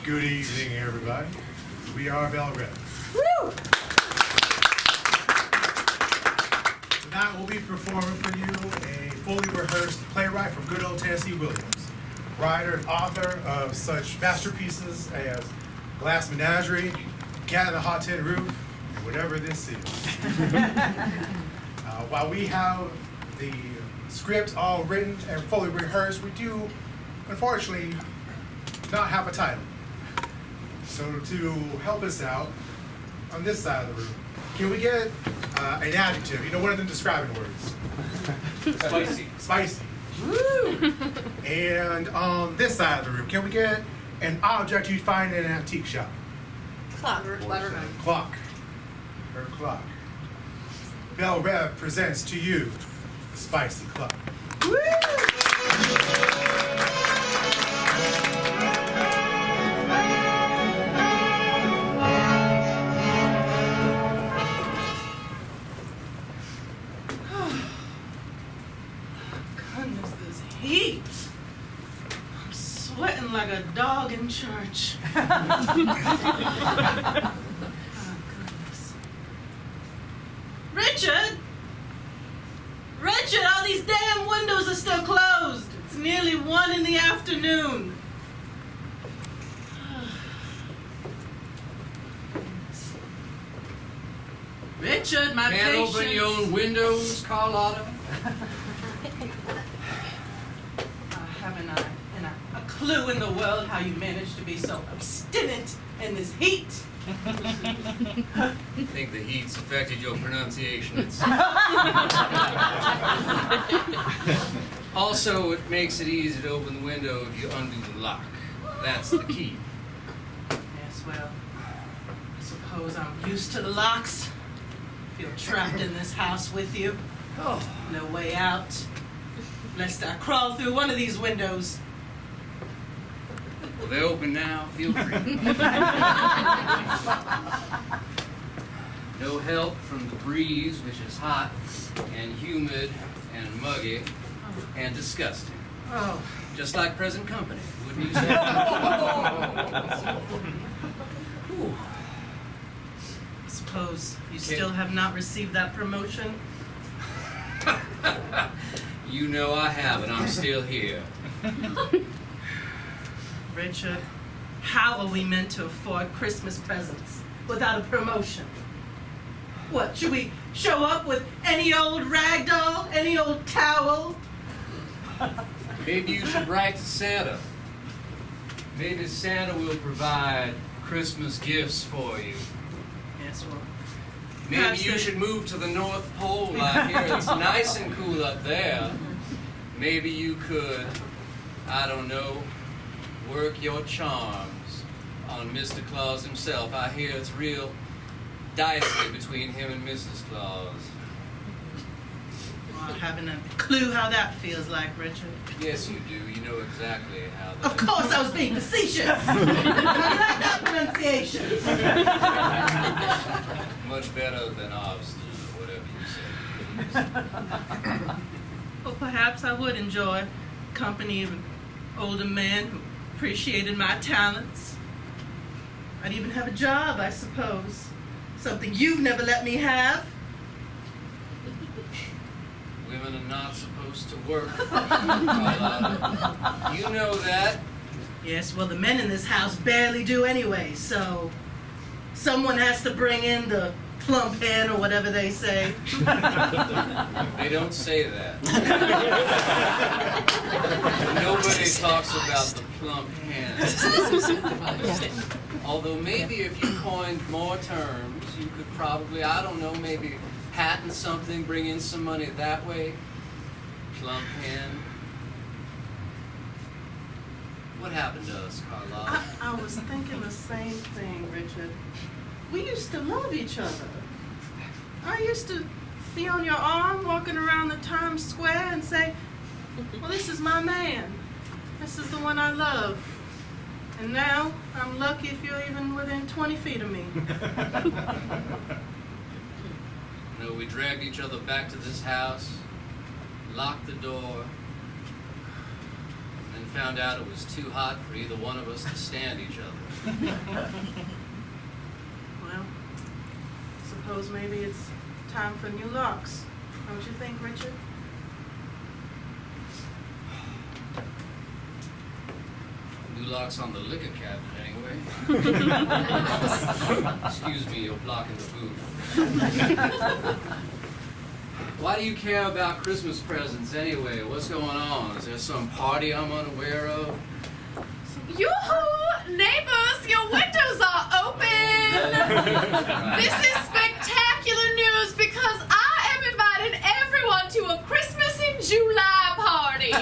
Good evening, everybody. We are Belle Reve. Woo! Tonight we'll be performing for you a fully rehearsed playwright from good old Tennessee Williams, writer and author of such masterpieces as Glass Menagerie, Cat on the Hot Tin Roof, and whatever this is. While we have the script all written and fully rehearsed, we do, unfortunately, not have a title. So to help us out, on this side of the room, can we get an adjective? You know, one of them describing words. Spicy. Spicy. Woo! And on this side of the room, can we get an object you'd find in an antique shop? Clock. Clock. Her clock. Belle Reve presents to you the spicy clock. Woo! Goodness, this heat. I'm sweating like a dog in church. Oh, goodness. Richard! Richard, all these damn windows are still closed. It's nearly 1 in the afternoon. Richard, my Can't patience. open your own windows, Carlotta? Haven't I a clue in the world how you manage to be so obstinate in this heat? I think the heat's affected your pronunciation. Also, it makes it easy to open the window if you undo the lock. That's the key. Yes, well, I suppose I'm used to the locks. Feel trapped in this house with you. Oh, No way out. Lest I crawl through one of these windows. well, they're open now. Feel free. No help from the breeze, which is hot and humid and muggy and disgusting. Oh, Just like present company, wouldn't you say? Ooh. I suppose you still have not received that promotion? You know I haven't. I'm still here. Richard, how are we meant to afford Christmas presents without a promotion? What, should we show up with any old rag doll, any old towel? Maybe you should write to Santa. Maybe Santa will provide Christmas gifts for you. Yes, well, Maybe perhaps you the- should move to the North Pole. I hear it's nice and cool up there. Maybe you could, I don't know, work your charms on Mr. Claus himself. I hear it's real dicey between him and Mrs. Claus. Well, I haven't a clue how that feels like, Richard. Yes, you do. You know exactly how that. Of course I was being facetious. I like that pronunciation. Much better than obstinate, or whatever you say. Well, perhaps I would enjoy company of an older man who appreciated my talents. I'd even have a job, I suppose. Something you've never let me have. Women are not supposed to work. Carlotta. You know that. Yes, well, the men in this house barely do anyway, so someone has to bring in the plump hen or whatever they say. They don't say that. Nobody talks about the plump hen. Although maybe if you coined more terms, you could probably, I don't know, maybe patent something, bring in some money that way. Plump hen. What happened to us, Carlotta? I was thinking the same thing, Richard. We used to love each other. I used to be on your arm walking around the Times Square and say, well, this is my man. This is the one I love. And now I'm lucky if you're even within 20 feet of me. You know, we dragged each other back to this house, locked the door, and and found out it was too hot for either one of us to stand each other. Well, suppose maybe it's time for new locks. Don't you think, Richard? New locks on the liquor cabinet, anyway. Excuse me, you're blocking the booth. Why do you care about Christmas presents anyway? What's going on? Is there some party I'm unaware of? Yoo-hoo! Neighbors, your windows are open! This is spectacular news because I am inviting everyone to a Christmas in July party.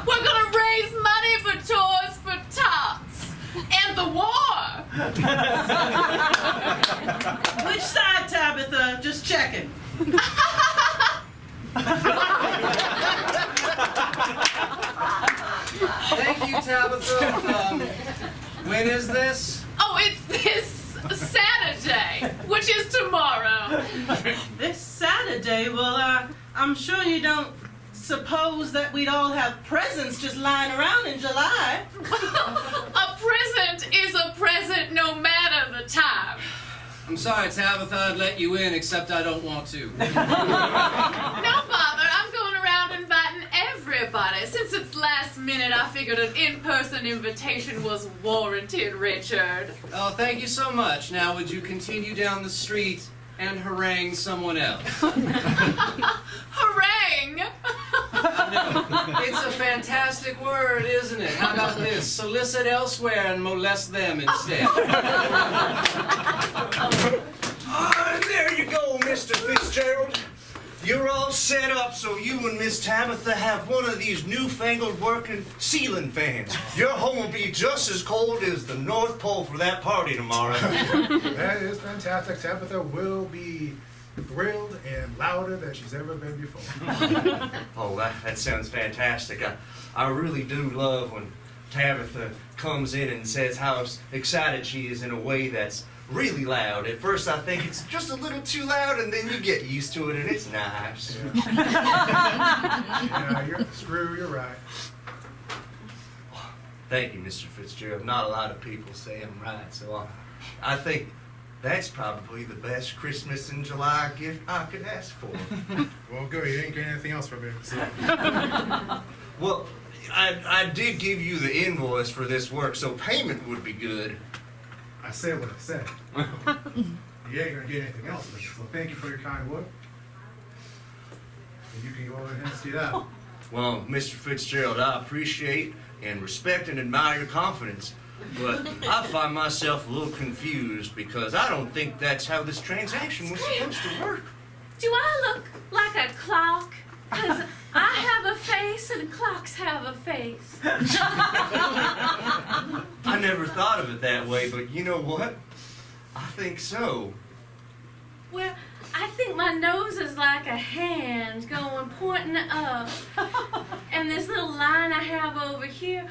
We're gonna raise money for Toys for Tots and the war. Which side, Tabitha? Just checking. Thank you, Tabitha. When is this? Oh, it's this Saturday, which is tomorrow. This Saturday? Well, I'm sure you don't suppose that we'd all have presents just lying around in July. A present is a present no matter the time. I'm sorry, Tabitha, I'd let you in, except I don't want to. No bother, I'm going around inviting everybody. Since it's last minute, I figured an in-person invitation was warranted, Richard. Oh, thank you so much. Now, would you continue down the street and harangue someone else? Harangue! It's a fantastic word, isn't it? How about this? Solicit elsewhere and molest them instead. There you go, Mr. Fitzgerald. You're all set up so you and Miss Tabitha have one of these newfangled working ceiling fans. Your home will be just as cold as the North Pole for that party tomorrow. That is fantastic. Tabitha will be thrilled and louder than she's ever been before. Oh, that sounds fantastic. I really do love when Tabitha comes in and says how excited she is in a way that's really loud. At first I think it's just a little too loud, and then you get used to it and it's nice. Yeah, you're right. Thank you, Mr. Fitzgerald. Not a lot of people say I'm right, so I think that's probably the best Christmas in July gift I could ask for. Well, good. You didn't get anything else from me. So. Well, I did give you the invoice for this work, so payment would be good. I said what I said. You ain't gonna get anything else from me. So thank you for your kind word. And you can go ahead and sit out. Well, Mr. Fitzgerald, I appreciate and respect and admire your confidence, but I find myself a little confused because I don't think that's how this transaction was supposed to work. Do I look like a clock? Because I have a face and clocks have a face. I never thought of it that way, but you know what? I think so. Well, I think my nose is like a hand going pointing up. And this little line I have over here,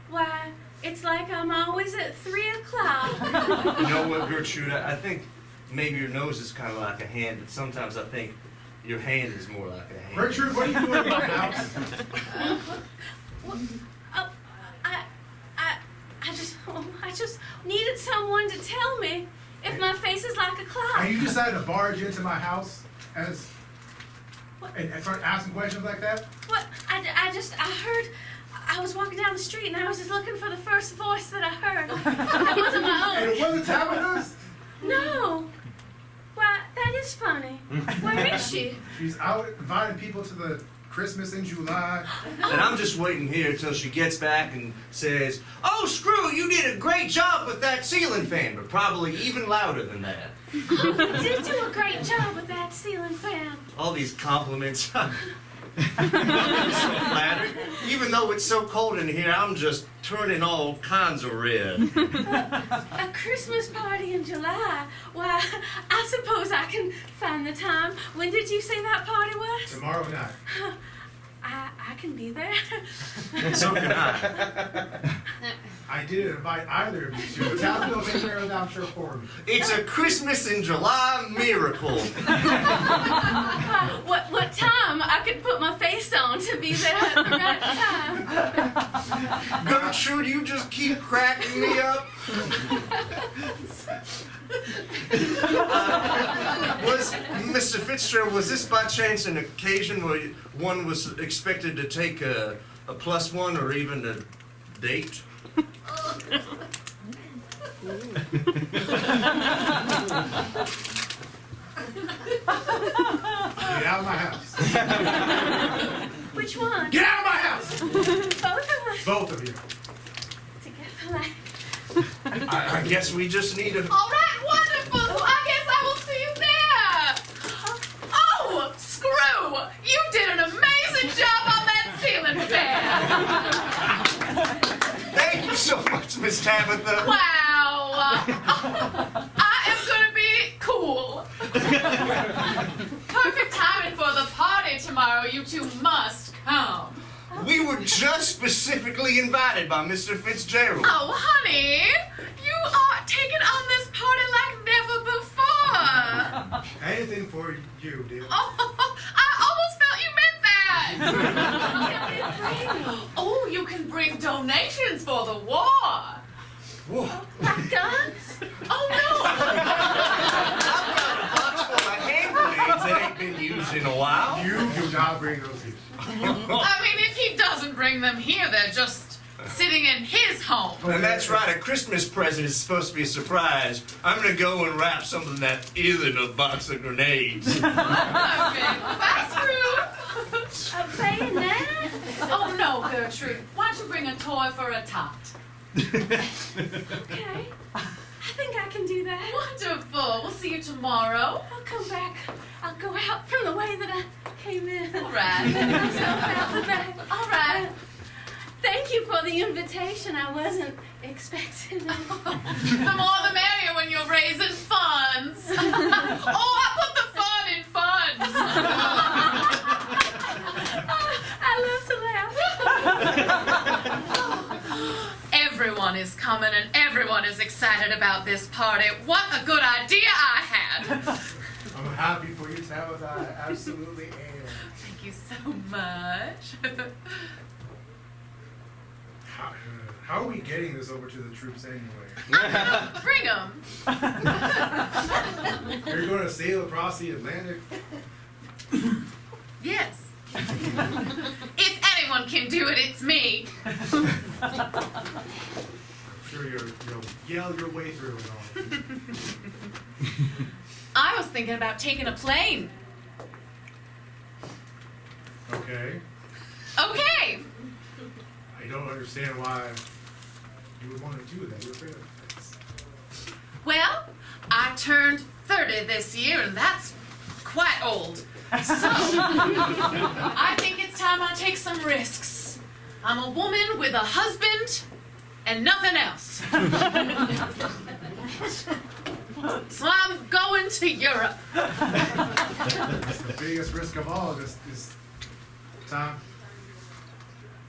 why, it's like I'm always at 3 o'clock. You know what, Gertrude? I think maybe your nose is kind of like a hand, but sometimes I think your hand is more like a hand. Gertrude, what are you doing in my house? I just needed someone to tell me if my face is like a clock. And you decided to barge into my house and start asking questions like that? What? I heard, I was walking down the street and I was just looking for the first voice that I heard. It wasn't my And own. it wasn't Tabitha's? No. Why, that is funny. Where is she? She's out inviting people to the Christmas in July. And I'm just waiting here until she gets back and says, "Oh, Screw, you did a great job with that ceiling fan," but probably even louder than that. You did do a great job with that ceiling fan. All these compliments. I'm so flattered. Even though it's so cold in here, I'm just turning all kinds of red. A Christmas party in July? Why, I suppose I can find the time. When did you say that party was? Tomorrow night. I can be there. So can I. I didn't invite either of you to, but Tabitha will take care of that, I'm sure, for me. It's a Christmas in July miracle. What time I could put my face on to be there at the right time? Gertrude, you just keep cracking me up. Was Mr. Fitzgerald, was this by chance an occasion where one was expected to take a +1 or even a date? Get out of my house. Which one? Get out of my house! Both of us. Both of you. Together. I guess we just need a... All right, wonderful. So I guess I will see you there. Oh, screw! You did an amazing job on that ceiling fan. Thank you so much, Miss Tabitha. Wow. I am gonna be cool. Perfect timing for the party tomorrow. You two must come. We were just specifically invited by Mr. Fitzgerald. Oh, honey, you are taking on this party like never before. Anything for you, dear. Oh, I almost felt you meant that. Oh, you can bring donations for the war. Whoa. Like guns? Oh, no. I've got a box full of hand grenades that ain't been used in a while. You do not bring those here. I mean, if he doesn't bring them here, they're just sitting in his home. And that's right, a Christmas present is supposed to be a surprise. I'm gonna go and wrap something that isn't a box of grenades. Perfect. Bye, Screw. A bayonet? Oh, no, Gertrude. Why don't you bring a toy for a tot? Okay. I think I can do that. Wonderful. We'll see you tomorrow. I'll come back. I'll go out from the way that I came in. All right. Let myself out the back. All right. Thank you for the invitation. I wasn't expecting it. The more the merrier when you're raising funds. Oh, I put the fun in funds. I love to laugh. Everyone is coming and everyone is excited about this party. What a good idea I had. I'm happy for you, Tabitha. I absolutely am. Thank you so much. How are we getting this over to the troops anyway? Bring them. You're going to sail across the Atlantic? Yes. If anyone can do it, it's me. I'm sure you'll yell your way through it all. I was thinking about taking a plane. Okay. Okay. I don't understand why you would want to do that. You're afraid of things. Well, I turned 30 this year, and that's quite old. So, I think it's time I take some risks. I'm a woman with a husband and nothing else. So I'm going to Europe. That's the biggest risk of all this time.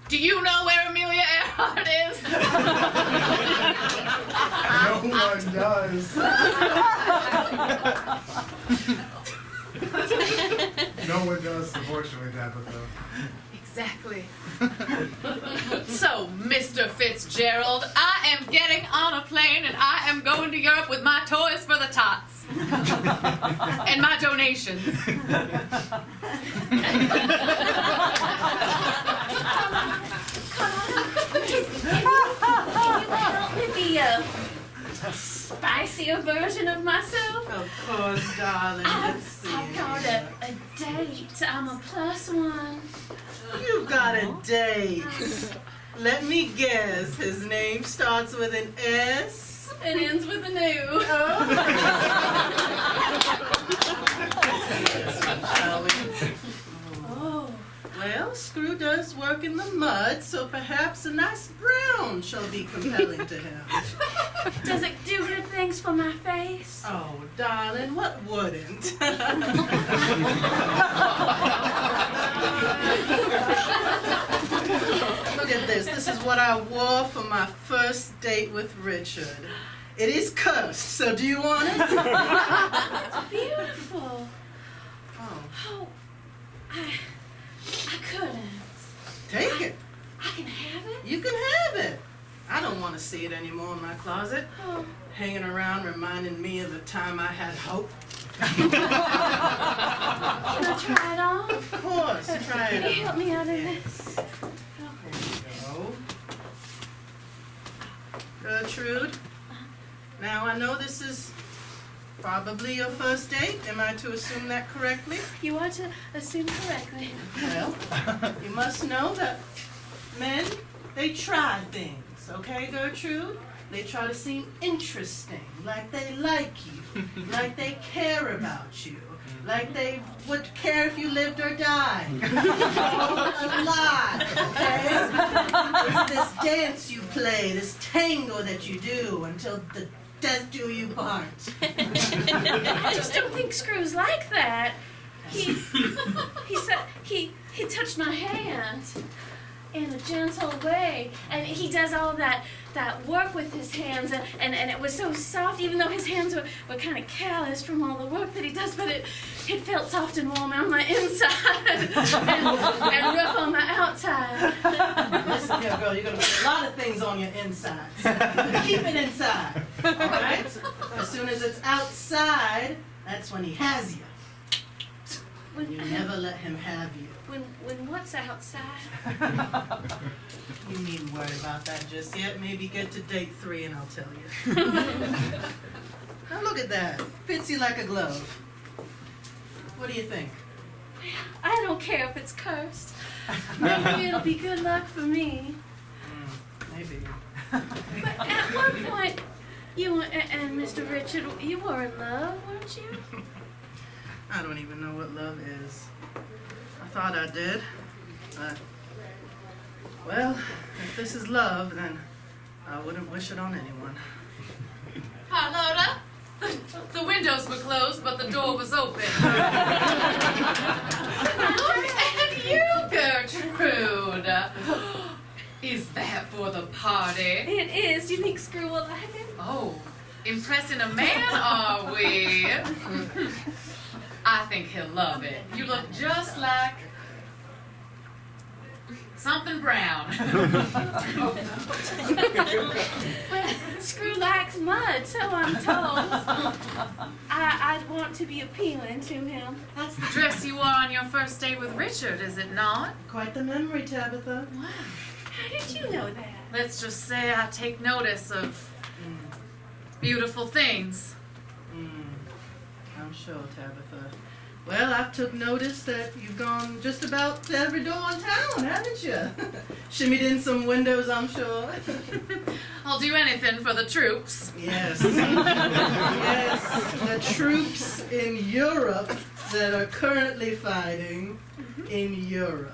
Do you know where Amelia Earhart is? No one does. No one does, unfortunately, Tabitha. Exactly. So, Mr. Fitzgerald, I am getting on a plane and I am going to Europe with my toys for the tots. And my donations. Can you help me be a spicier version of myself? Of course, darling. Let's see. I've got a date. I'm a +1. You've got a date. Let me guess. His name starts with an S and ends with an U. Oh. Well, Screw does work in the mud, so perhaps a nice brown shall be compelling to him. Does it do good things for my face? Oh, darling, what wouldn't? Look at this. This is what I wore for my first date with Richard. It is cursed, so do you want it? It's beautiful. Oh, Oh, I couldn't. take it. I can have it? You can have it. I don't want to see it anymore in my closet. Oh, Hanging around reminding me of the time I had hope. can I try it on? Of course, try Can you it help on. me out of this? Go. Gertrude, now I know this is probably your first date. Am I to assume that correctly? You are to assume correctly. Well, you must know that men, they try things, okay, Gertrude? They try to seem interesting, like they like you, like they care about you, like they would care if you lived or died. A lot, okay? It's this dance you play, this tango that you do until the death do you part. I just don't think Screw's like that. He said he touched my hand in a gentle way, and he does all that work with his hands, and it was so soft, even though his hands were kind of calloused from all the work that he does, but it felt soft and warm on my inside and rough on my outside. Listen here, girl, you're gonna put a lot of things on your insides. Keep it inside, all right? As soon as it's outside, that's when he has you. You never let him have you. When what's outside? You needn't worry about that just yet. Maybe get to date 3 and I'll tell you. Now look at that. Fits you like a glove. What do you think? I don't care if it's cursed. Maybe it'll be good luck for me. Maybe. But at one point, you and Mr. Richard, you were in love, weren't you? I don't even know what love is. I thought I did, but, well, if this is love, then I wouldn't wish it on anyone. Carlotta, the windows were closed, but the door was open. Look at you, Gertrude. Is that for the party? It is. Do you think Screw will like it? Oh, impressing a man, are we? I think he'll love it. You look just like something brown. Well, Screw likes mud, so I'm told. I'd want to be appealing to him. That's the dress you wore on your first date with Richard, is it not? Quite the memory, Tabitha. Wow. How did you know that? Let's just say I take notice of beautiful things. I'm sure, Tabitha. Well, I've took notice that you've gone just about to every door in town, haven't you? Shimmied in some windows, I'm sure. I'll do anything for the troops. Yes. Yes, the troops in Europe that are currently fighting in Europe.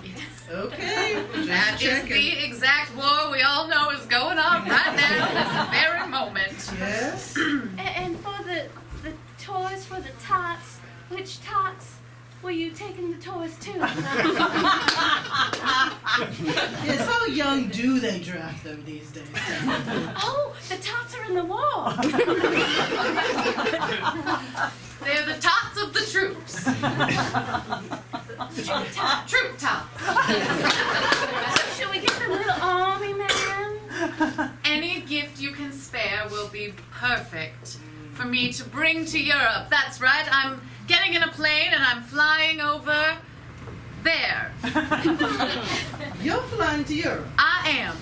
Yes. Okay, just That is checking. the exact war we all know is going on right now, this very moment. Yes. And for the toys for the tots, which tots were you taking the toys to? Yes, how young do they draft them these days? Oh, the tots are in the wall. They're the tots of the troops. Troop tots. So should we get the little army man? Any gift you can spare will be perfect for me to bring to Europe. That's right, I'm getting in a plane and I'm flying over there. You're flying to Europe. I am.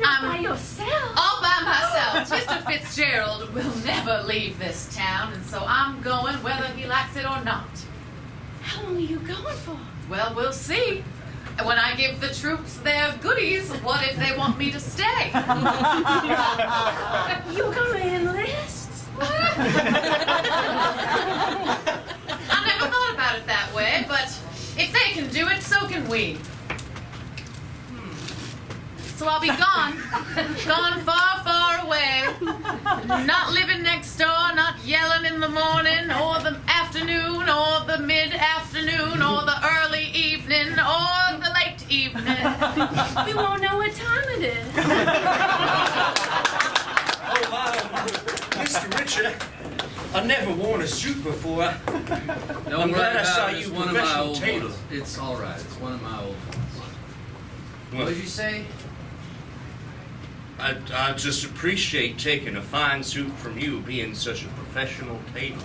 Not by yourself. All by myself. Mr. Fitzgerald will never leave this town, and so I'm going whether he likes it or not. How long are you going for? Well, we'll see. When I give the troops their goodies, what if they want me to stay? You're going to enlist? I never thought about it that way, but if they can do it, so can we. So I'll be gone far, far away, not living next door, not yelling in the morning, or the afternoon, or the mid-afternoon, or the early evening, or the late evening. We won't know what time it is. Oh, wow. Mr. Richard, I've never worn a suit before. Don't I'm worry glad I about saw it. you, It's one of my professional old tailor. ones. It's all right. It's one of my old ones. What did you say? I just appreciate taking a fine suit from you, being such a professional tailor.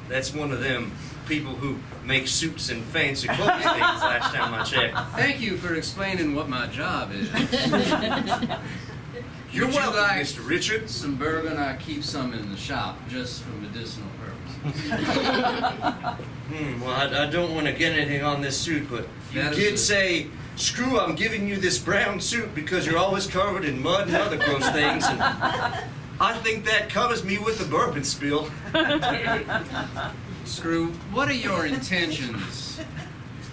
That's one of them people who make suits and fancy clothes things last time I checked. Thank you for explaining what my job is. You're Would you welcome, like Mr. Richards. some bourbon? I keep some in the shop just for medicinal purposes. Well, I don't want to get anything on this suit, but you That is did a- say, screw, I'm giving you this brown suit because you're always covered in mud and other gross things, and I think that covers me with the bourbon spill. Screw, what are your intentions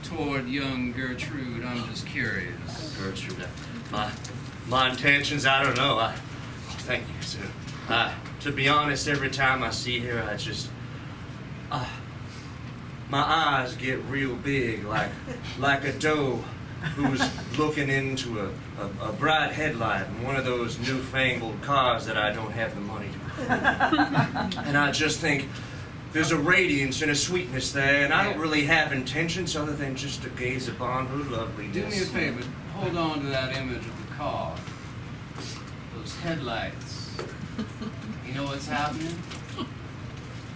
toward young Gertrude? I'm just curious. Gertrude, my intentions, I don't know. Thank you, sir. To be honest, every time I see her, I just, my eyes get real big, like a doe who's looking into a bright headlight in one of those newfangled cars that I don't have the money to afford. And I just think there's a radiance and a sweetness there, and I don't really have intentions other than just to gaze upon her loveliness. Do me a favor, hold on to that image of the car. Those headlights. You know what's happening?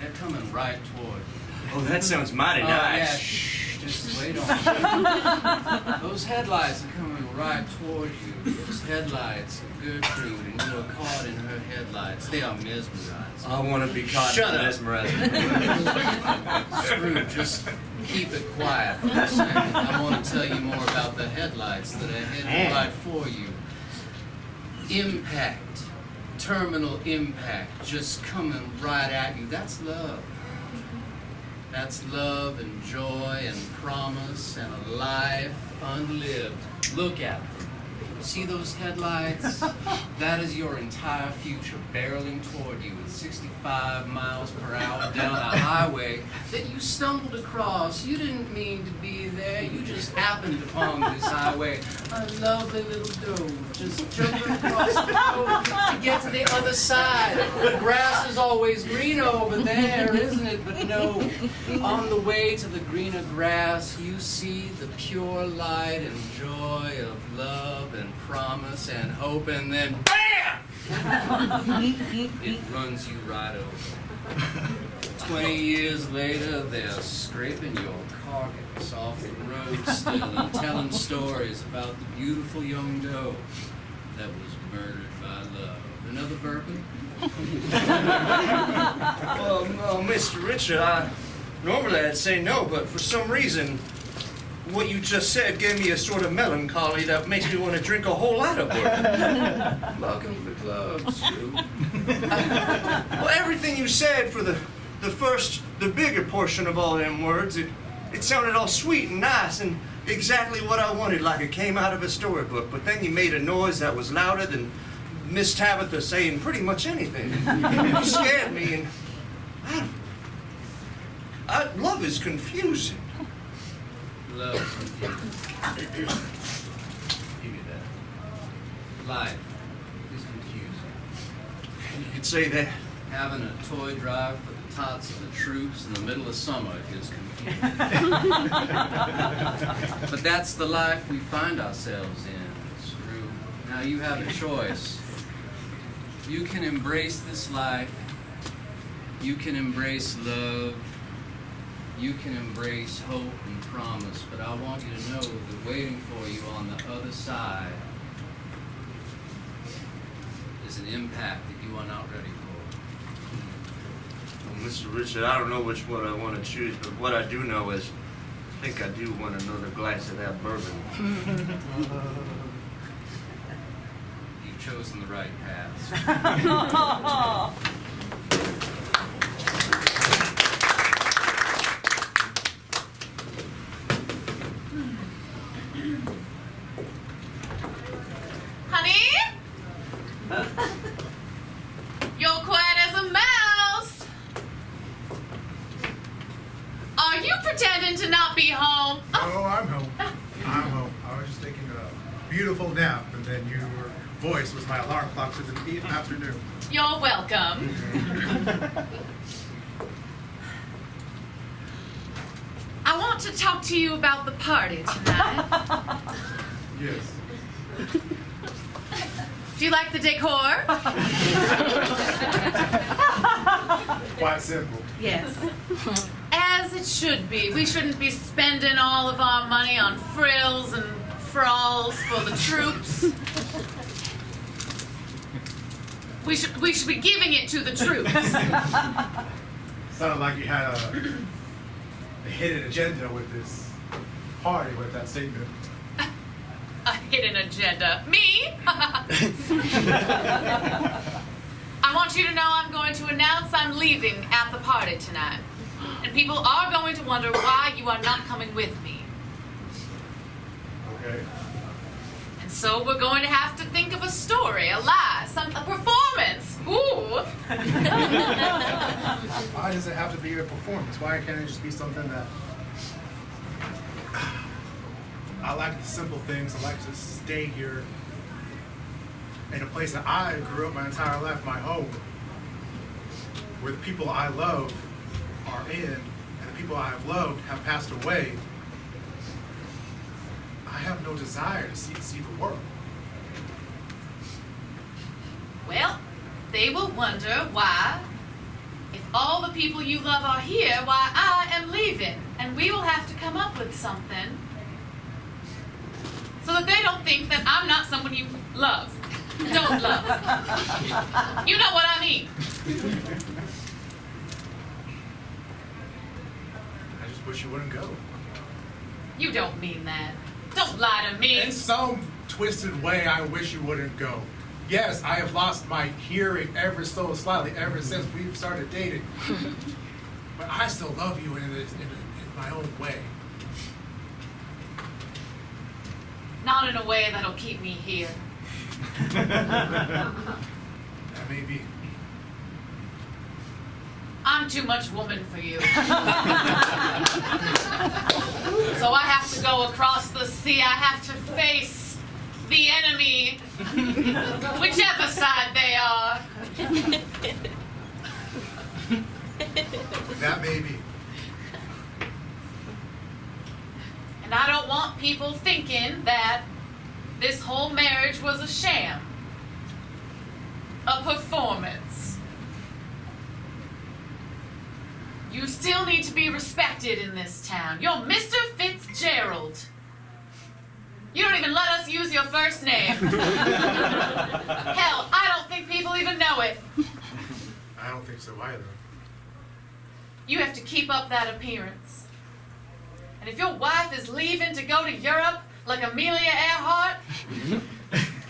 They're coming right toward you. Oh, that sounds mighty Oh, nice. yeah, shh, just wait on. Those headlights are coming right toward you. Those headlights of Gertrude, and you are caught in her headlights. They are mesmerizing. I want to be caught Shut in up. mesmerizing. Screw, just keep it quiet for a second. I want to tell you more about the headlights that are headed right for you. Impact, terminal impact, just coming right at you. That's love. That's love and joy and promise and a life unlived. Look at them. See those headlights? That is your entire future barreling toward you at 65 miles per hour down a highway that you stumbled across. You didn't mean to be there. You just happened upon this highway. A lovely little doe just jumping across the road to get to the other side. The grass is always greener over there, isn't it? But no, on the way to the greener grass, you see the pure light and joy of love and promise and hope, and then BAM! It runs you right over. 20 years later, they're scraping your carcass off the road still and telling stories about the beautiful young doe that was murdered by love. Another bourbon? Well, Mr. Richard, normally I'd say no, but for some reason, what you just said gave me a sort of melancholy that makes me want to drink a whole lot of bourbon. Welcome to the club, Sue. Well, everything you said for the bigger portion of all them words, it sounded all sweet and nice and exactly what I wanted, like it came out of a storybook. But then you made a noise that was louder than Miss Tabitha saying pretty much anything. You scared me, and love is confusing. Love. Give me that. Life is confusing. You could say that. Having a toy drive for the tots of the troops in the middle of summer is confusing. But that's the life we find ourselves in, Screw. Now you have a choice. You can embrace this life. You can embrace love. You can embrace hope and promise, but I want you to know that waiting for you on the other side is an impact that you are not ready for. Well, Mr. Richard, I don't know which one I want to choose, but what I do know is I think I do want another glass of that bourbon. You've chosen the right path. Honey? You're quiet as a mouse. Are you pretending to not be home? Oh, I'm home. I'm home. beautiful nap, and then your voice was my alarm clock for the afternoon. You're welcome. I want to talk to you about the party tonight. Yes. Do you like the decor? Quite simple. Yes. As it should be. We shouldn't be spending all of our money on frills and frolls for the troops. We should be giving it to the troops. Sounded like you had a hidden agenda with this party with that statement. A hidden agenda. Me? I want you to know I'm going to announce I'm leaving at the party tonight. And people are going to wonder why you are not coming with me. Okay. And so we're going to have to think of a story, a lie, a performance. Ooh. Why does it have to be a performance? Why can't it just be something that... I like the simple things. I like to stay here in a place that I grew up my entire life, my home, where the people I love are in, and the people I have loved have passed away. I have no desire to see the world. Well, they will wonder why, if all the people you love are here, why I am leaving. And we will have to come up with something so that they don't think that I'm not someone you love. Don't love. You know what I mean. I just wish you wouldn't go. You don't mean that. Don't lie to me. In some twisted way, I wish you wouldn't go. Yes, I have lost my hearing ever so slightly ever since we've started dating. But I still love you in my own way. Not in a way that'll keep me here. That may be. I'm too much woman for you. So I have to go across the sea. I have to face the enemy, whichever side they are. That may be. And I don't want people thinking that this whole marriage was a sham, a performance. You still need to be respected in this town. You're Mr. Fitzgerald. You don't even let us use your first name. Hell, I don't think people even know it. I don't think so either. You have to keep up that appearance. And if your wife is leaving to go to Europe like Amelia Earhart,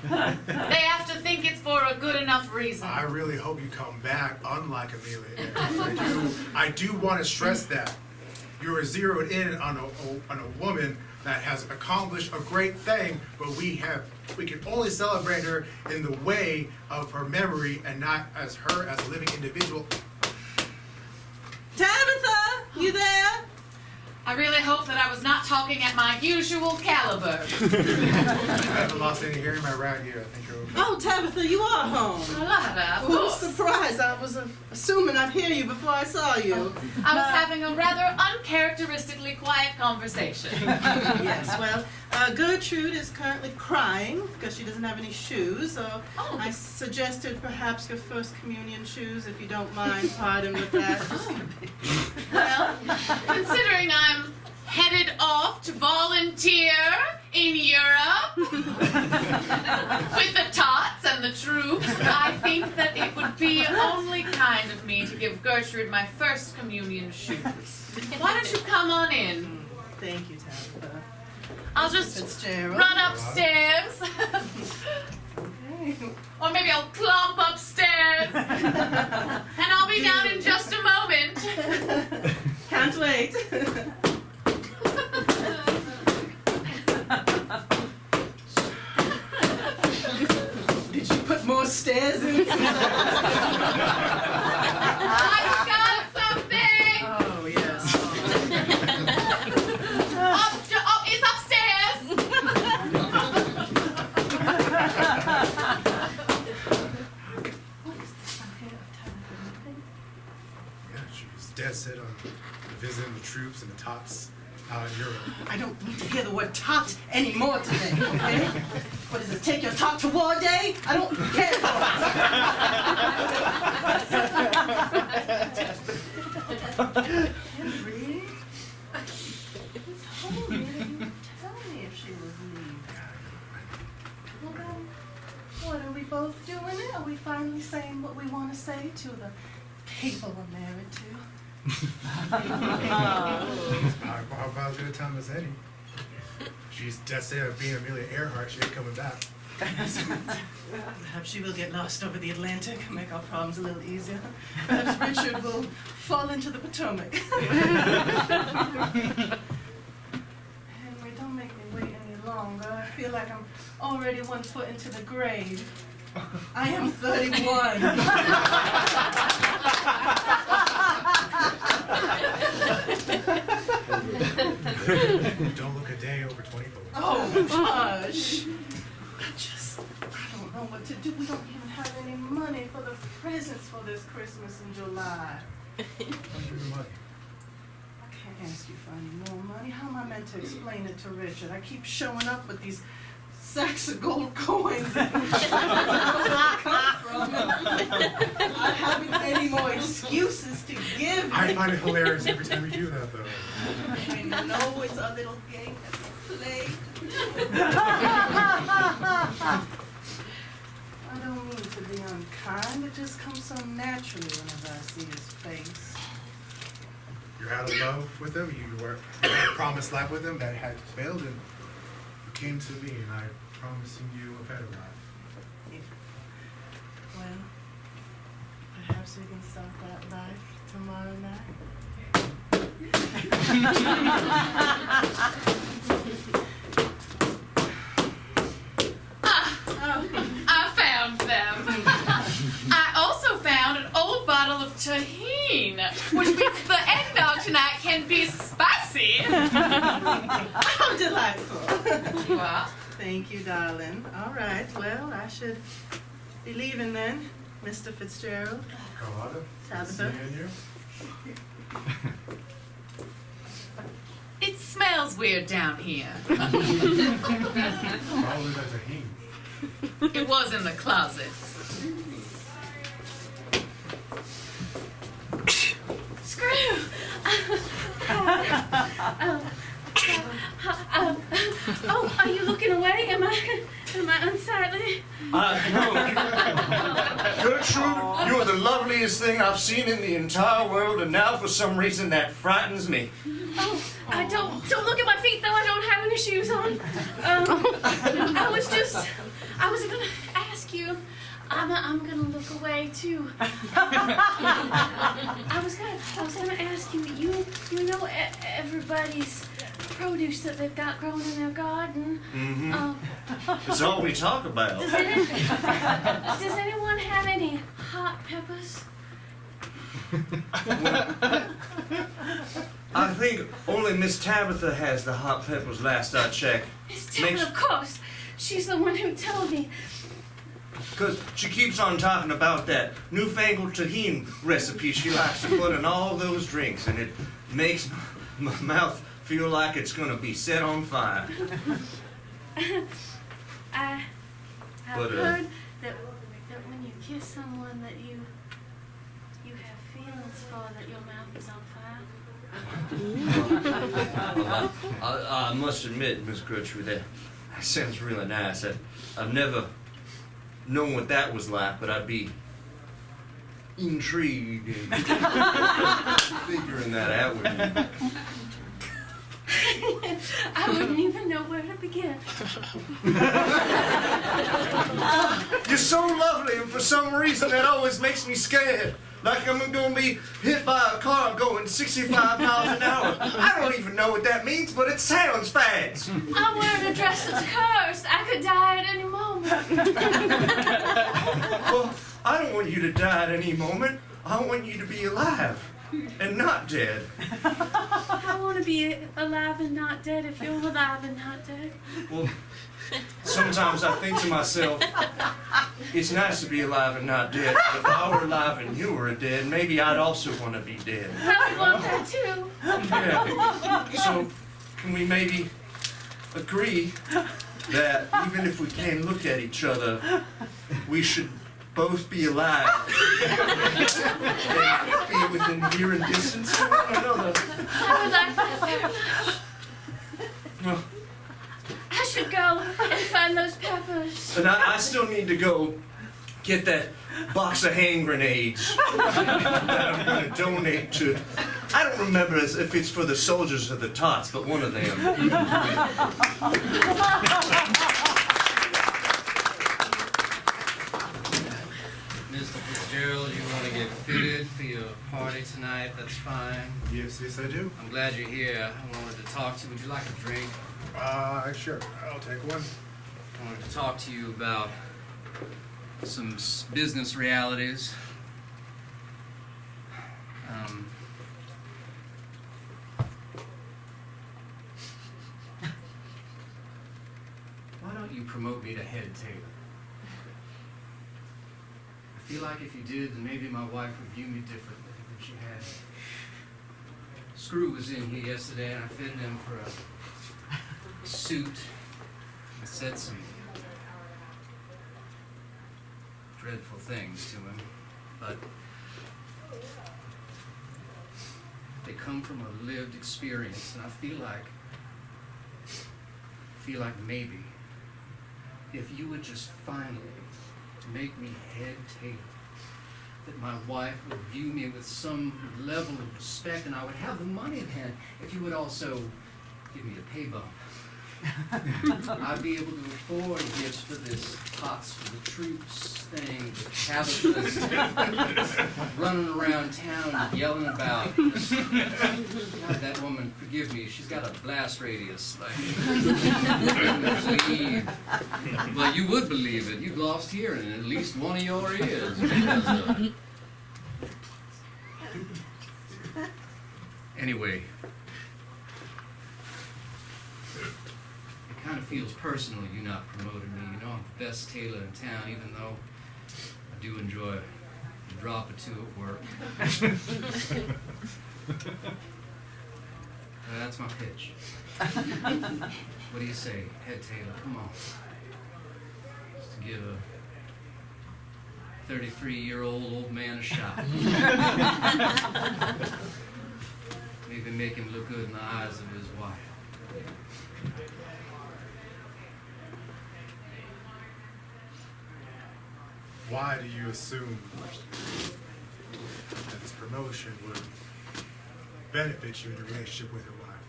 they have to think it's for a good enough reason. I really hope you come back unlike Amelia Earhart. I do want to stress that. You're zeroed in on a woman that has accomplished a great thing, but we can only celebrate her in the way of her memory and not as her as a living individual. Tabitha, you there? I really hope that I was not talking at my usual caliber. I haven't lost any hair in my right ear. I think you're okay. Oh, Tabitha, you are home. Carlotta, of Well, course. surprise. I was assuming I'd hear you before I saw you. I was having a rather uncharacteristically quiet conversation. Yes, well, Gertrude is currently crying because she doesn't have any shoes, so Oh. I suggested perhaps your first communion shoes, if you don't mind parting with that. Well, considering I'm headed off to volunteer in Europe with the tots and the troops, I think that it would be only kind of me to give Gertrude my first communion shoes. Why don't you come on in? Thank you, Tabitha. I'll just Fitzgerald. run upstairs. Or maybe I'll clomp upstairs. And I'll be down in just a moment. Can't wait. Did you put more stairs in? I've got something. Oh, yes. It's upstairs. dead set on visiting the troops and the tots out in Europe. I don't need to hear the word tot anymore today, okay? What does it take your tot to war day? I don't care for it. Henry, told me that you would tell me if she was leaving. Well then, what are we both doing it? Are we finally saying what we want to say to the people we're married to? How about you to Thomas Eddie? She's dead set of being Amelia Earhart. She ain't coming back. Perhaps she will get lost over the Atlantic, make our problems a little easier. Perhaps Richard will fall into the Potomac. Henry, don't make me wait any longer. I feel like I'm already 1 foot into the grave. I am 31. Don't look a day over 24. Oh, gosh. I don't know what to do. We don't even have any money for the presents for this Christmas in July. Where's your money? I can't ask you for any more money. How am I meant to explain it to Richard? I keep showing up with these sacks of gold coins. I haven't any more excuses to give. I find it hilarious every time you do that, though. I know it's a little game that we play. I don't mean to be unkind. It just comes so naturally whenever I see his face. You're out of love with him. You were promised life with him that had failed, and you came to me, and I promising you a better life. Well, perhaps we can start that life tomorrow night. I found them. I also found an old bottle of tahine, which means the eggnog tonight can be spicy. How delightful. Well, Thank you, darling. All right, well, I should be leaving then, Mr. Fitzgerald. Carlotta, Tabitha. seeing you. it smells weird down here. Probably there's a heme. It was in the closet. Screw! Oh, are you looking away? Am I unsightly? No. Gertrude, you're the loveliest thing I've seen in the entire world, and now for some reason that frightens me. Oh, I don't look at my feet though. I don't have any shoes on. I was gonna ask you. I'm gonna look away too. I was gonna ask you. You know everybody's produce that they've got growing in their garden. Mm-hmm. It's all we talk about. Does anyone have any hot peppers? I think only Miss Tabitha has the hot peppers last I checked. Miss Tabitha, of course. She's the one who told me. Because she keeps on talking about that newfangled tahine recipe she likes to put in all those drinks, and it makes my mouth feel like it's going to be set on fire. I've But, heard that when you kiss someone that you have feelings for, that your mouth is on fire. I must admit, Miss Gertrude, that sounds really nice. I've never known what that was like, but I'd be intrigued in figuring that out with you. I wouldn't even know where to begin. You're so lovely, and for some reason that always makes me scared. Like I'm going to be hit by a car going 65 miles an hour. I don't even know what that means, but it sounds fast. I'm wearing a dress that's cursed. I could die at any moment. Well, I don't want you to die at any moment. I want you to be alive and not dead. I want to be alive and not dead if you're alive and not dead. Well, Sometimes I think to myself, it's nice to be alive and not dead. But if I were alive and you were dead, maybe I'd also want to be dead. I would want that too. Yeah. So, can we maybe agree that even if we can't look at each other, we should both be alive and be within hearing distance of one another? I would like that very much. Well, I should go and find those peppers. and I still need to go get that box of hand grenades that I'm going to donate to. I don't remember if it's for the soldiers or the tots, but one of them. Mr. Fitzgerald, you want to get fitted for your party tonight? That's fine. Yes, I do. I'm glad you're here. I wanted to talk to you. Would you like a drink? Sure. I'll take one. I wanted to talk to you about some business realities. Why don't you promote me to head tailor? I feel like if you did, then maybe my wife would view me differently than she has. Screw was in here yesterday, and I fitted him for a suit. I said some dreadful things to him, but they come from a lived experience, and I feel like maybe if you would just finally make me head tailor, that my wife would view me with some level of respect, and I would have the money at hand if you would also give me a pay bump. I'd be able to afford gifts for this Pots for the Troops thing, the Tabitha's running around town yelling about. God, that woman, forgive me, she's got a blast radius. Like, well, you would believe it. You've lost hearing in at least one of your ears because of it. Anyway. Kind of feels personal you not promoted me. You know, I'm the best tailor in town, even though I do enjoy a drop or two at work. That's my pitch. What do you say, head tailor? Come on. Just to give a 33-year-old old man a shot. Maybe make him look good in the eyes of his wife. Why do you assume that this promotion would benefit you in your relationship with your wife?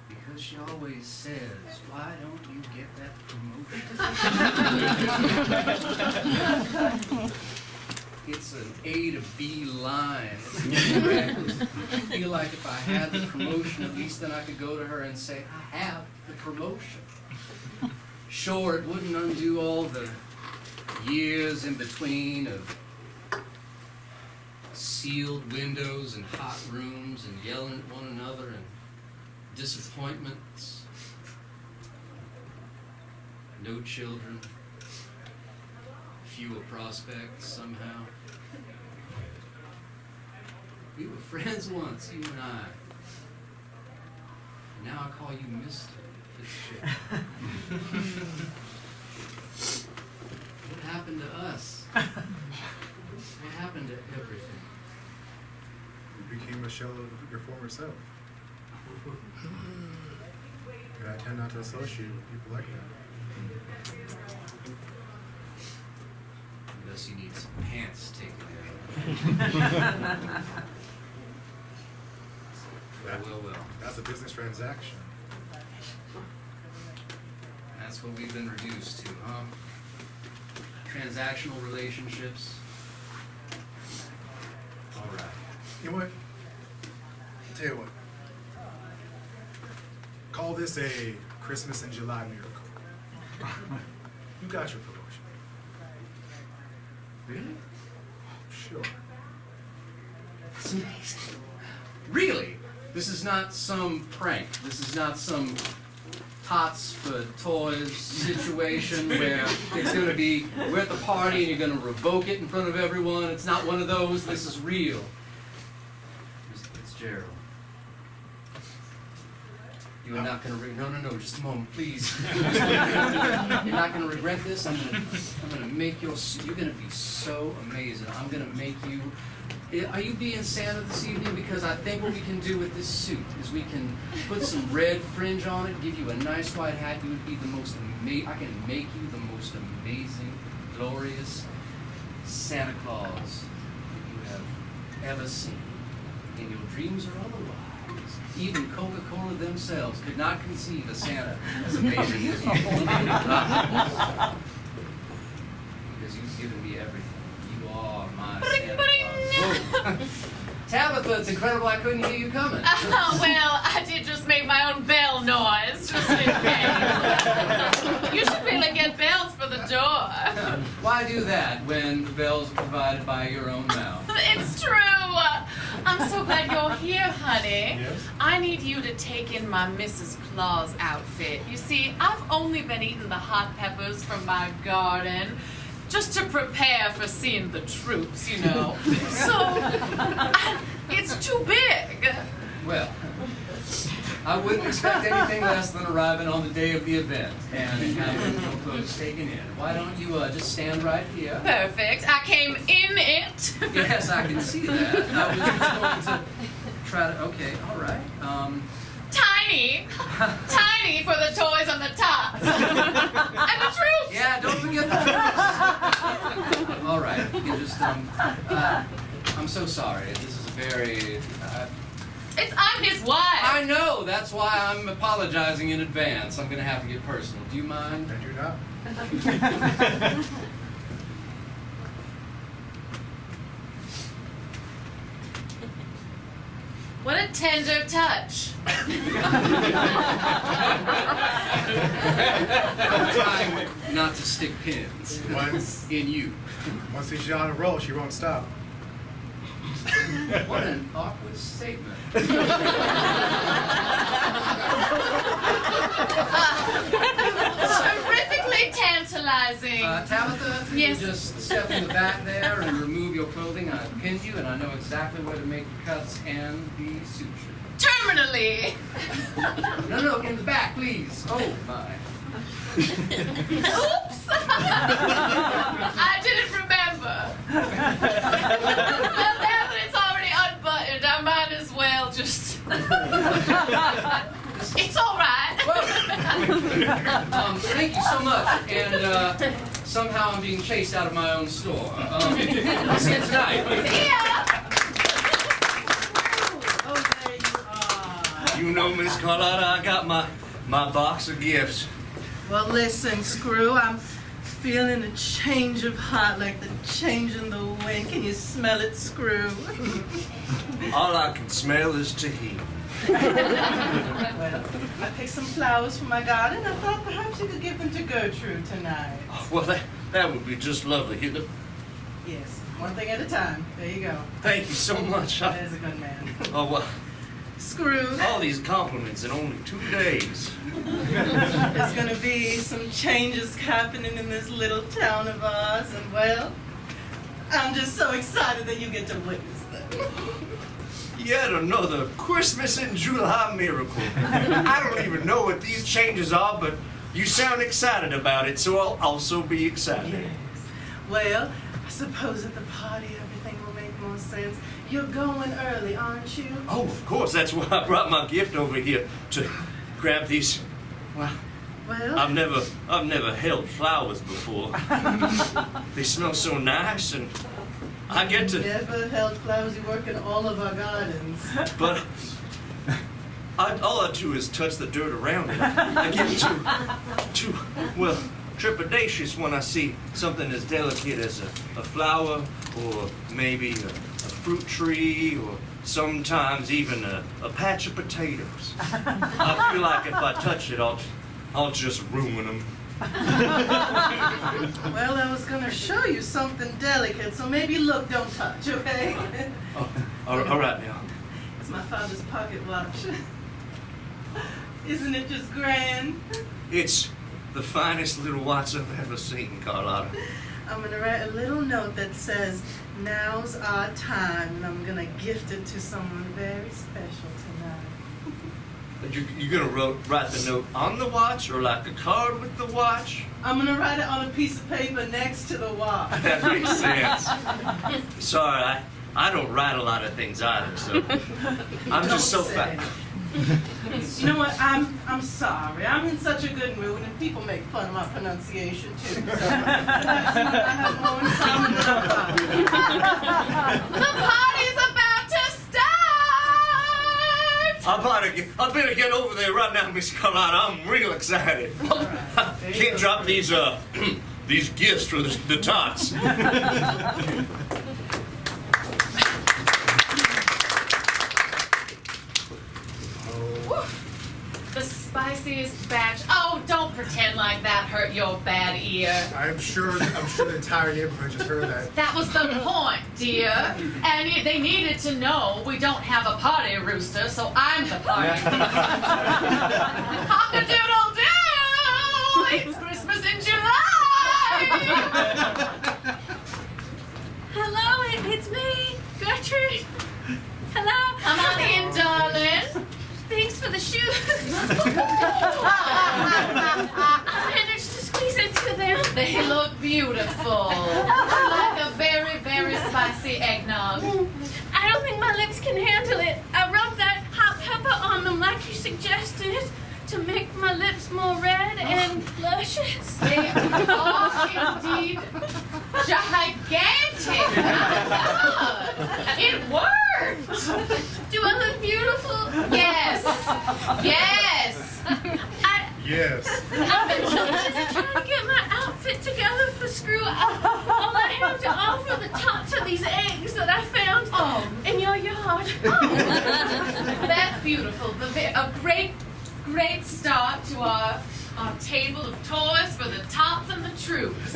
Because she always says, why don't you get that promotion? It's an A to B line. I feel like if I had the promotion, at least then I could go to her and say, I have the promotion. Sure, it wouldn't undo all the years in between of sealed windows and hot rooms and yelling at one another and disappointments. No children. Fewer prospects somehow. We were friends once, you and I. Now I call you Mr. Fitzgerald. What happened to us? What happened to everything? You became a shell of your former self. And I tend not to associate with people like that. Unless you need some pants taken out. Well. That's a business transaction. That's what we've been reduced to, huh? Transactional relationships. All right. You know what? Tell you what. Call this a Christmas in July miracle. You got your promotion. Really? Sure. It's amazing. Really? This is not some prank. This is not some tots for toys situation where it's going to be, we're at the party and you're going to revoke it in front of everyone. It's not one of those. This is real. Mr. Fitzgerald. You are not going to no, just a moment, please. You're not going to regret this. I'm going to make you're going to be so amazing. I'm going to make you. Are you being Santa this evening? Because I think what we can do with this suit is we can put some red fringe on it, give you a nice white hat. You would be the most amazing. I can make you the most amazing, glorious Santa Claus that you have ever seen in your dreams or otherwise. Even Coca-Cola themselves could not conceive a Santa as amazing as you. Because you've given me everything. You are my Santa Claus. Whoa. Tabitha, it's incredible I couldn't hear you coming. Well, I did just make my own bell noise, just in case. You should really get bells for the door. Why do that when the bells are provided by your own mouth? It's true. I'm so glad you're here, honey. Yes? I need you to take in my Mrs. Claus outfit. You see, I've only been eating the hot peppers from my garden just to prepare for seeing the troops, you know. So, it's too big. Well, I wouldn't expect anything less than arriving on the day of the event and having your clothes taken in. Why don't you just stand right here? Perfect. I came in it. Yes, I can see that. I was just going to try to, okay, all right. Tiny. Tiny for the toys on the tops. And the troops. Yeah, don't forget the troops. All right, you can just, I'm so sorry. This is a very, I'm his wife. I know, that's why I'm apologizing in advance. I'm going to have to get personal. Do you mind? I do not. What a tender touch. I'm trying not to stick pins in you. Once she's on a roll, she won't stop. What an awkward statement. Terrifically tantalizing. Tabitha, if Yes. you just step in the back there and remove your clothing, I pinned you and I know exactly where to make the cuts and the suture. Terminally. No, in the back, please. Oh, my. Oops. I didn't remember. Well, now that it's already unbuttoned, I might as well just... It's all right. Thank you so much. And somehow I'm being chased out of my own store. I'll see you tonight. Yeah. Oh, there you are. You know, Miss Carlotta, I got my box of gifts. Well, listen, Screw, I'm feeling a change of heart, like the change in the wind. Can you smell it, Screw? All I can smell is tahini. Well, I picked some flowers from my garden. I thought perhaps you could give them to Gertrude tonight. Well, that would be just lovely. Yes, one thing at a time. There you go. Thank you so much. There's a good man. Oh, well, Screw, all these compliments in only 2 days. there's going to be some changes happening in this little town of ours, and well, I'm just so excited that you get to witness them. Yet another Christmas in July miracle. I don't even know what these changes are, but you sound excited about it, so I'll also be excited. Yes. Well, I suppose at the party everything will make more sense. You're going early, aren't you? Oh, of course. That's why I brought my gift over here to grab these. Well, I've never held flowers before. They smell so nice, and I get to. Never held flowers. You work in all of our gardens. But all I do is touch the dirt around it. I get too trepidatious when I see something as delicate as a flower, or maybe a fruit tree, or sometimes even a patch of potatoes. I feel like if I touch it, I'll just ruin them. Well, I was going to show you something delicate, so maybe look, don't touch, okay? Oh, all right now. It's my father's pocket watch. Isn't it just grand? It's the finest little watch I've ever seen, Carlotta. I'm gonna write a little note that says, "Now's our time," and I'm gonna gift it to someone very special tonight. You're gonna write the note on the watch or like a card with the watch? I'm gonna write it on a piece of paper next to the watch. That makes sense. Sorry, I don't write a lot of things either, so I'm just so fat. You know what? I'm sorry. I'm in such a good mood, and people make fun of my pronunciation too. So perhaps you and I have more in common than I thought. The party's about to start! I better get over there right now, Miss Carlotta. I'm real excited. Can't drop these these gifts for the tots. The spiciest batch. Oh, don't pretend like that hurt your bad ear. I'm sure the entire neighborhood just heard that. That was the point, dear. And they needed to know we don't have a party rooster, so I'm the party rooster. Cock-a-doodle-doo! It's Christmas in July! Hello, it's me, Gertrude. Hello. Come on in, darling. Thanks for the shoes. I managed to squeeze into them. They look beautiful. Like a very, very spicy eggnog. I don't think my lips can handle it. I rubbed that hot pepper on them like you suggested to make my lips more red and luscious. They are indeed gigantic. It worked. Do I look beautiful? Yes. Yes. Yes. I've been so busy trying to get my outfit together for Screw. All I have to offer the tots are these eggs that I found in your yard. That's beautiful. A great start to our table of toys for the tots and the troops.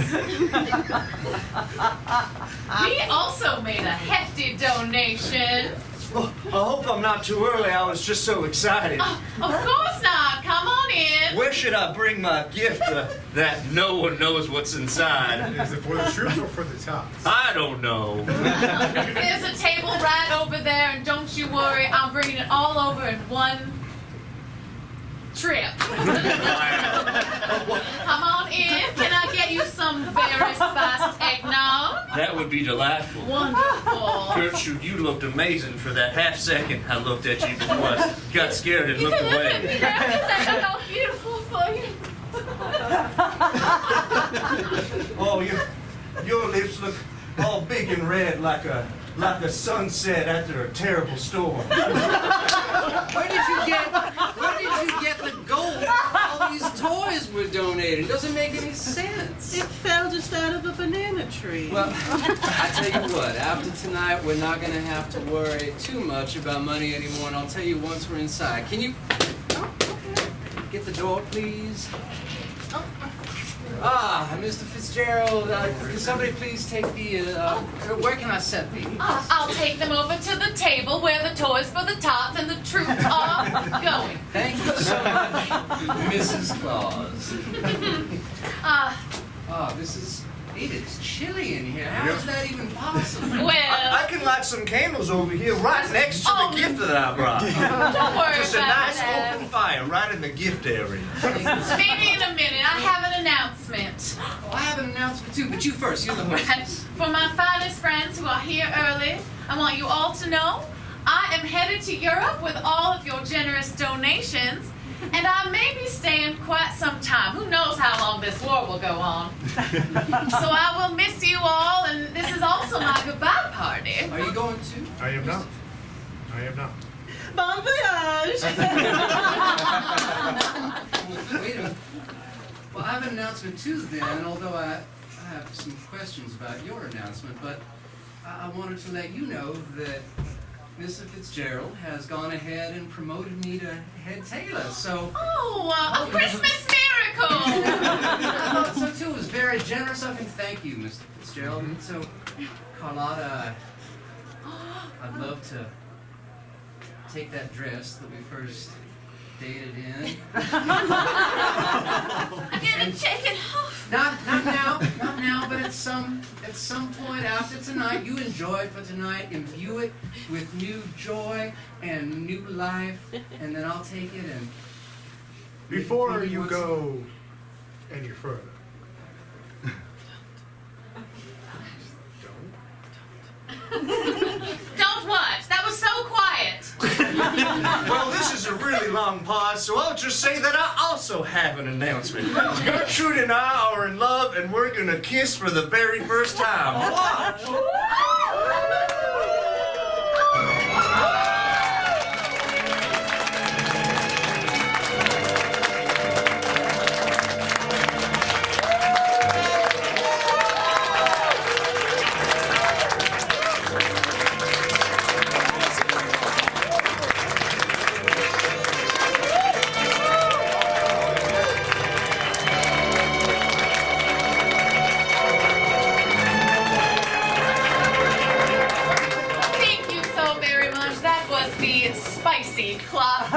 We also made a hefty donation. Well, I hope I'm not too early. I was just so excited. Oh, of course not. Come on in. Where should I bring my gift that no one knows what's inside? Is it for the troops or for the tops? I don't know. There's a table right over there, and don't you worry, I'm bringing it all over in one trip. Come on in. Can I get you some very spiced eggnog? That would be delightful. Wonderful. Gertrude, you looked amazing for that half second I looked at you before I got scared and You looked can look at away. me now because I look all beautiful for you. Oh, your lips look all big and red like a sunset after a terrible storm. Where did you get the gold? All these toys were donated. It doesn't make any sense. It fell just out of a banana tree. Well, I tell you what, after tonight, we're not going to have to worry too much about money anymore, and I'll tell you once we're inside. Can you get the door, please? Mr. Fitzgerald, can somebody please take the, where can I set these? I'll take them over to the table where the toys for the tots and the troops are going. Thank you so much, Mrs. Claus. It's chilly in here. How is that even possible? Well, I can light some candles over here right next to the gift that I brought. don't worry Just a about nice that. open fire right in the gift area. Maybe in a minute. I have an announcement. Oh, I have an announcement too, but you first. You're the host. For my finest friends who are here early, I want you all to know I am headed to Europe with all of your generous donations, and I may be staying quite some time. Who knows how long this war will go on. So I will miss you all, and this is also my goodbye party. Are you going to? I am not. Bon voyage! Wait a minute. Well, I have an announcement too then, although I have some questions about your announcement, but I wanted to let you know that Mr. Fitzgerald has gone ahead and promoted me to head tailor, so... Oh, a Christmas miracle! I thought so too. It was very generous of him. Thank you, Mr. Fitzgerald. And so, Carlotta, I'd love to take that dress that we first dated in. I'm gonna take it off. Not now, but at some point after tonight, you enjoy it for tonight, imbue it with new joy and new life, and then I'll take it and. Before you go any further, Don't what? That was so quiet. Well, this is a really long pause, so I'll just say that I also have an announcement. Gertrude and I are in love, and we're gonna kiss for the very first time. Watch! Thank you so very much. That was the spicy clap.